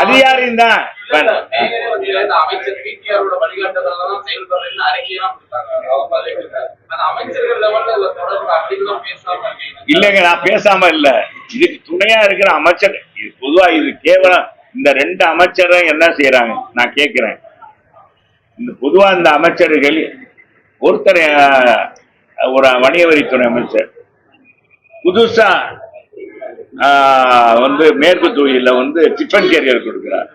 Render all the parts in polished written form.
அது யாரையும் தான் இல்லைங்க, நான் பேசாம இல்ல. இதுக்கு துணையா இருக்கிற அமைச்சர் பொதுவா இது கேவலம் இந்த ரெண்டு அமைச்சரும் என்ன செய்யறாங்க நான் கேட்கிறேன். இந்த பொதுவா இந்த அமைச்சர்கள் ஒருத்தர் ஒரு வணிக வரித்துறை அமைச்சர் புதுசா மேற்கு தொகுதியில டிஃபன் கேரியர் கொடுக்கிறார்.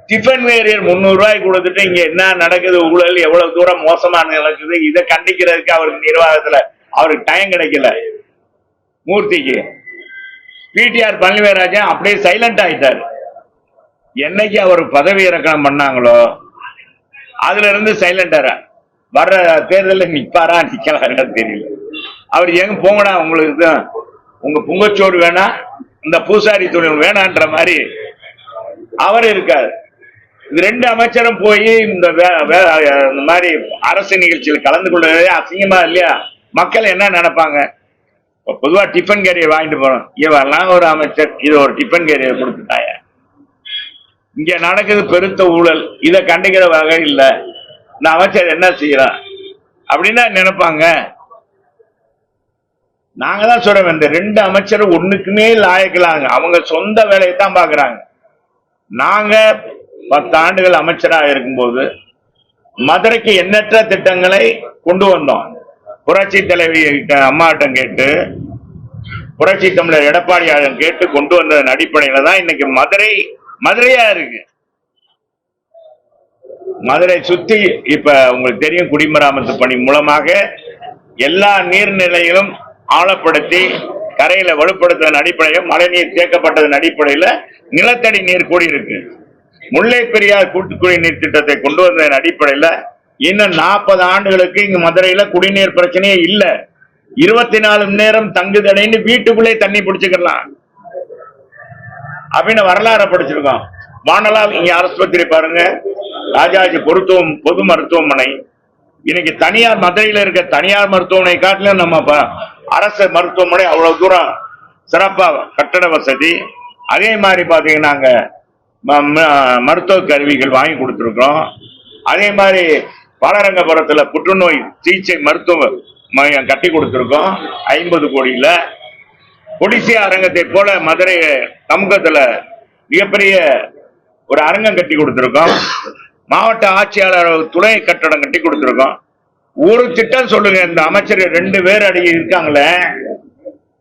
டிஃபன் கேரியர் 300 ரூபாய் கொடுத்துட்டு இங்க என்ன நடக்குது, ஊழல் எவ்வளவு தூரம் மோசமான நடக்குது, இதை கண்டிக்கிறதுக்கு அவருக்கு நிர்வாகத்துல அவருக்கு டைம் கிடைக்கல. மூர்த்திக்கு பிடிஆர் பழனிவேராஜன் அப்படியே சைலண்ட் ஆயிட்டாரு. என்னைக்கு அவர் பதவி இறக்கம் பண்ணாங்களோ அதுல இருந்து சைலண்டா வர்ற தேர்தலில் நிப்பாரா நிக்கலாரா தெரியல. அவர் எங்க போங்கடா, உங்களுக்கு உங்க புங்கச்சோறு வேணா இந்த பூசாரி தொழில் வேணான்ற மாதிரி அவர் இருக்காரு. இது ரெண்டு அமைச்சரும் போய் இந்த மாதிரி அரசு நிகழ்ச்சியில் கலந்து கொள்வதே அசிங்கமா இல்லையா? மக்கள் என்ன நினைப்பாங்க? பொதுவா டிஃபன் கேரியர் வாங்கிட்டு போறோம், இவெல்லாம் ஒரு அமைச்சர் இது ஒரு டிஃபன் கேரியர் கொடுத்துட்டாய. இங்க நடக்குது பெருத்த ஊழல், இதை கண்டிக்கிற வகை இல்ல, இந்த அமைச்சர் என்ன செய்யறான் அப்படின்னா நினைப்பாங்க. நாங்க தான் சொல்றோம், இந்த ரெண்டு அமைச்சரும் ஒண்ணுக்குமே லாயக்கலாங்க, அவங்க சொந்த வேலையை தான் பாக்குறாங்க. நாங்க 10 ஆண்டுகள் அமைச்சராக இருக்கும்போது மதுரைக்கு எண்ணற்ற திட்டங்களை கொண்டு வந்தோம். புரட்சி தலைவி அம்மாட்டம் கேட்டு, புரட்சி தமிழர் எடப்பாடியாளன் கேட்டு கொண்டு வந்ததன் அடிப்படையில தான் இன்னைக்கு மதுரையா இருக்கு. மதுரை சுத்தி இப்ப உங்களுக்கு தெரியும், குடிமராமத்து பணி மூலமாக எல்லா நீர்நிலைகளும் ஆழப்படுத்தி கரையில வலுப்படுத்துவதன் அடிப்படையில் மழைநீர் தேக்கப்பட்டதன் அடிப்படையில நிலத்தடி நீர் கூடி இருக்கு. முல்லை பெரியார் கூட்டுக்குடிநீர் திட்டத்தை கொண்டு வந்ததன் அடிப்படையில இன்னும் 40 ஆண்டுகளுக்கு இங்க மதுரையில குடிநீர் பிரச்சனையே இல்ல. 24 மணி நேரம் தங்குதடைன்னு வீட்டுக்குள்ளே தண்ணி பிடிச்சுக்கலாம் அப்படின்னு வரலாறு படிச்சிருக்கோம். வானலால் இங்க ஆஸ்பத்திரி பாருங்க, ராஜாஜி பொது மருத்துவமனை இன்னைக்கு தனியார் மதுரையில இருக்க தனியார் மருத்துவமனை காட்டிலும் நம்ம அரசு மருத்துவமனை அவ்வளவு தூரம் சிறப்பா கட்டட வசதி. அதே மாதிரி பாத்தீங்கன்னா மருத்துவ கருவிகள் வாங்கி கொடுத்திருக்கிறோம். அதே மாதிரி பாலரங்கபுரத்துல புற்றுநோய் சிகிச்சை மருத்துவ மையம் கட்டி கொடுத்திருக்கோம் 50 கோடியில. கொடிசியா அரங்கத்தை போல மதுரை சமூகத்துல மிகப்பெரிய ஒரு அரங்கம் கட்டி கொடுத்திருக்கோம். மாவட்ட ஆட்சியாளர் துணை கட்டடம் கட்டி கொடுத்திருக்கோம். ஒரு திட்டம் சொல்லுங்க, இந்த அமைச்சர் 2 பேர் அடங்கி இருக்காங்களே,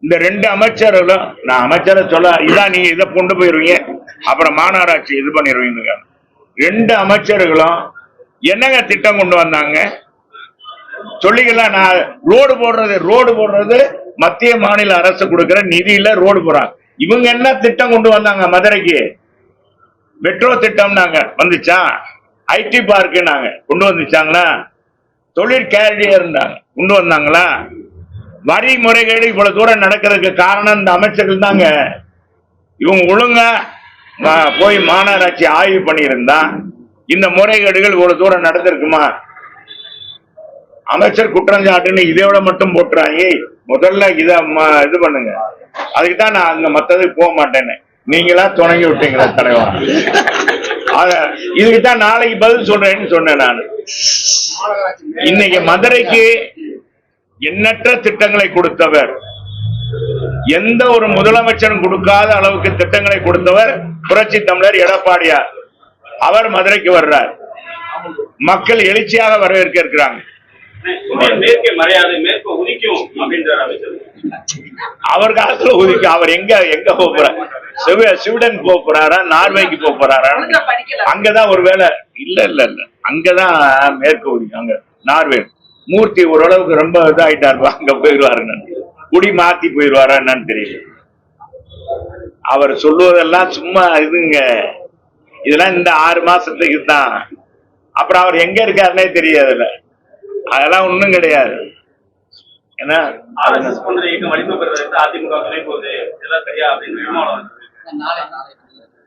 இந்த 2 அமைச்சர்களும் நான் அமைச்சரை சொல்ல இதான் நீங்க இதை கொண்டு போயிருவீங்க, அப்புறம் மாநகராட்சி இது பண்ணிடுவீங்க. 2 அமைச்சர்களும் என்னங்க திட்டம் கொண்டு வந்தாங்க சொல்லிக்கலாம். நான் ரோடு போடுறது மத்திய மாநில அரசு கொடுக்கிற நிதியில ரோடு போறாங்க. இவங்க என்ன திட்டம் கொண்டு வந்தாங்க? மதுரைக்கு மெட்ரோ திட்டம் நாங்க வந்துச்சா? ஐடி பார்க்கு நாங்க கொண்டு வந்துச்சாங்களா? தொழில் கேரியர் கொண்டு வந்தாங்களா? வரி முறைகேடு இவ்வளவு தூரம் நடக்கிறதுக்கு காரணம் இந்த அமைச்சர்கள் தாங்க. இவங்க ஒழுங்கா போய் மாநகராட்சி ஆய்வு பண்ணியிருந்தா இந்த முறைகேடுகள் இவ்வளவு தூரம் நடந்திருக்குமா? அமைச்சர் குற்றஞ்சாட்டுன்னு இதோட மட்டும் போட்டுறாங்க. முதல்ல இத இது பண்ணுங்க. அதுக்குதான் நான் அங்க மத்ததுக்கு போக மாட்டேன்னு நீங்களா தொடங்கி விட்டீங்களா தலைவா? இதுக்குதான் நாளைக்கு பதில் சொல்றேன்னு சொன்னேன் நான். இன்னைக்கு மதுரைக்கு எண்ணற்ற திட்டங்களை கொடுத்தவர், எந்த ஒரு முதலமைச்சரும் கொடுக்காத அளவுக்கு திட்டங்களை கொடுத்தவர் புரட்சி தமிழர் எடப்பாடியார். அவர் மதுரைக்கு வர்றார். மக்கள் எழுச்சியாக வரவேற்க இருக்கிறாங்க. அவர் காலத்துல உதிக்கும். அவர் எங்க போறாரு? ஸ்வீடன் போறாரா, நார்வேக்கு போறாரா? அங்கதான் ஒரு வேலை இல்ல அங்கதான் மேற்கு உதிக்கும். அங்க நார்வே. மூர்த்தி ஓரளவுக்கு ரொம்ப இதாயிட்டாரு, அங்க போயிடுவாரு. குடி மாத்தி போயிடுவாரா என்னன்னு தெரியல. அவர் சொல்லுவதெல்லாம் சும்மா இதுங்க. இதெல்லாம் இந்த 6 மாசத்துக்கு தான். அப்புறம் அவர் எங்க இருக்காருன்னே தெரியாதுல்ல. அதெல்லாம் ஒண்ணும் கிடையாது. ஏன்னா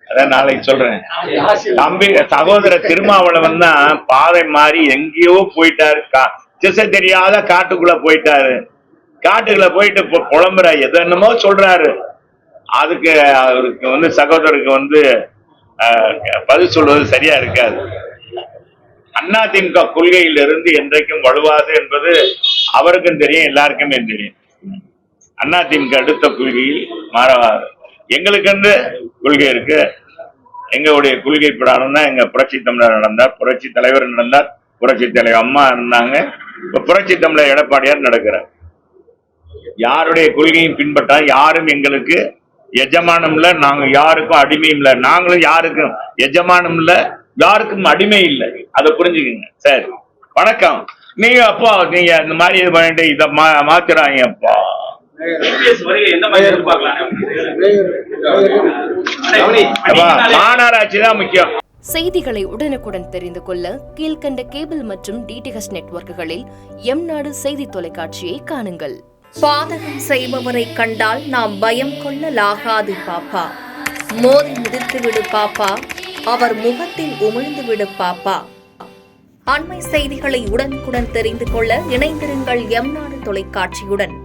அதான் நாளைக்கு சொல்றேன். தம்பி சகோதர திருமாவளவன் தான் பாதை மாறி எங்கேயோ போயிட்டாரு. திசை தெரியாத காட்டுக்குள்ள போயிட்டாரு. காட்டுக்குள்ள போயிட்டு புலம்புற என்னமோ சொல்றாரு. அதுக்கு அவருக்கு சகோதரருக்கு பதில் சொல்வது சரியா இருக்காது. அதிமுக கொள்கையிலிருந்து என்றைக்கும் வலுவாது என்பது அவருக்கும் தெரியும், எல்லாருக்குமே தெரியும். அதிமுக எடுத்த கொள்கையில் மாறவாது. எங்களுக்கு கொள்கை இருக்கு. எங்களுடைய கொள்கை பிரகாரம் தான் எங்க புரட்சி தமிழர் நடந்தார், புரட்சி தலைவர் நடந்தார், புரட்சி தலைவர் அம்மா இருந்தாங்க. இப்ப புரட்சி தமிழர் எடப்பாடியார் நடக்கிறார். யாருடைய கொள்கையும் பின்பற்ற யாரும் எங்களுக்கு எஜமானம் இல்ல, நாங்க யாருக்கும் அடிமையும் இல்ல. நாங்களும் யாருக்கும் எஜமானம் இல்ல, யாருக்கும் அடிமை இல்லை. அதை புரிஞ்சுக்குங்க. சரி, வணக்கம். நீங்க அப்பா நீங்க இந்த மாதிரி இது பண்ணிட்டு இதை மாத்துறாங்க அப்பா. மாநகராட்சி தான் முக்கியம். செய்திகளை உடனுக்குடன் தெரிந்து கொள்ள கீழ்கண்ட கேபிள் மற்றும் டிடிஎச் நெட்வொர்க்குகளில் எம்நாடு செய்தி தொலைக்காட்சியை காணுங்கள். பாதகம் செய்பவரை கண்டால் நாம் பயம் கொள்ளலாகாது பாப்பா. மோதி மிதித்து விடு பாப்பா, அவர் முகத்தில் உமிழ்ந்து விடு பாப்பா. அண்மை செய்திகளை உடனுக்குடன் தெரிந்து கொள்ள இணைந்திருங்கள் எம்நாடு தொலைக்காட்சியுடன்.